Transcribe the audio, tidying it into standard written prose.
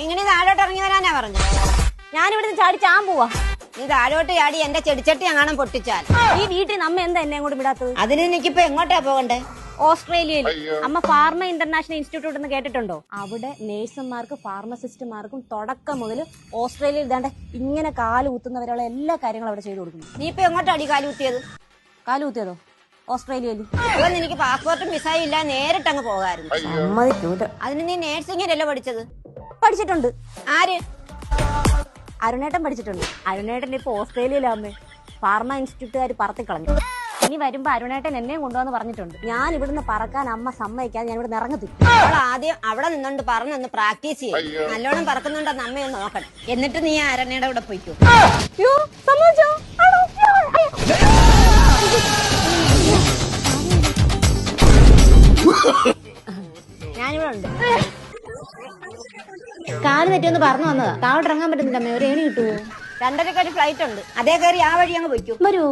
ഇങ്ങനെ താഴോട്ട് ഇറങ്ങി വരാനാ പറഞ്ഞു. ഞാനിവിടുന്ന് ചാടി ചാൻ പോവാ. നീ താഴോട്ട് ചാടി എന്റെ ചെടിച്ചട്ടി അങ്ങനെ പൊട്ടിച്ചാൽ ഈ വീട്ടിൽ നമ്മ എന്താ എന്നെ അങ്ങോട്ട് വിടാത്തത്? അതിന് എനിക്കിപ്പോ എങ്ങോട്ടാ പോകണ്ടേ? ഓസ്ട്രേലിയയിൽ അമ്മ ഫാർമ ഇന്റർനാഷണൽ ഇൻസ്റ്റിറ്റ്യൂട്ട് എന്ന് കേട്ടിട്ടുണ്ടോ? അവിടെ നേഴ്സുമാർക്കും ഫാർമസിസ്റ്റുമാർക്കും തുടക്കം മുതൽ ഓസ്ട്രേലിയയിൽ ഇതാണ്ട് ഇങ്ങനെ കാല് കുത്തുന്നവരുള്ള എല്ലാ കാര്യങ്ങളും അവിടെ ചെയ്തു കൊടുക്കുന്നു. നീ ഇപ്പൊ എങ്ങോട്ടാടി കാലുകുത്തിയത്? കാലുകുത്തിയതോ? ഓസ്ട്രേലിയയിൽ. അപ്പൊ നിനക്ക് പാസ്പോർട്ടും വിസയും ഇല്ല, നേരിട്ടങ്ങ് പോകായിരുന്നു. സമ്മതിക്കൂല. അതിന് നീ നേഴ്സിംഗിലല്ലേ പഠിച്ചത്? പഠിച്ചിട്ടുണ്ട്. ആര്? അരുണേട്ടൻ പഠിച്ചിട്ടുണ്ട്. അരുണേട്ടൻ ഇപ്പൊ ഓസ്ട്രേലിയയിലാവുമ്പേ ഫാർമ ഇൻസ്റ്റിറ്റ്യൂട്ടുകാർ പറത്തിക്കളഞ്ഞു. ഇനി വരുമ്പോ അരുണേട്ടൻ എന്നെയും കൊണ്ടുവന്ന് പറഞ്ഞിട്ടുണ്ട്. ഞാൻ ഇവിടുന്ന് പറക്കാൻ അമ്മ സമ്മതിക്കാതെ ഞാൻ ഇവിടെ ഇറങ്ങത്തി. അവൾ ആദ്യം അവിടെ നിന്നോണ്ട് പറഞ്ഞൊന്ന് പ്രാക്ടീസ് ചെയ്യും. നല്ലോണം പറക്കുന്നുണ്ടെന്ന് അമ്മയൊന്ന് നോക്കണം. എന്നിട്ട് നീ അരണയുടെ കൂടെ പോയിക്കോ. ഞാനിവിടെ ഉണ്ട്. കാല് തെറ്റൊന്ന് പറഞ്ഞു വന്നതാ. താവോട്ട് ഇറങ്ങാൻ പറ്റുന്നില്ല അമ്മ. ഒരു ഏണി കിട്ടുമോ? 2:30 ഫ്ലൈറ്റ് ഉണ്ട്. അതേ കയറി ആ വഴി അങ്ങ് പോയിക്കോ. വരുമോ?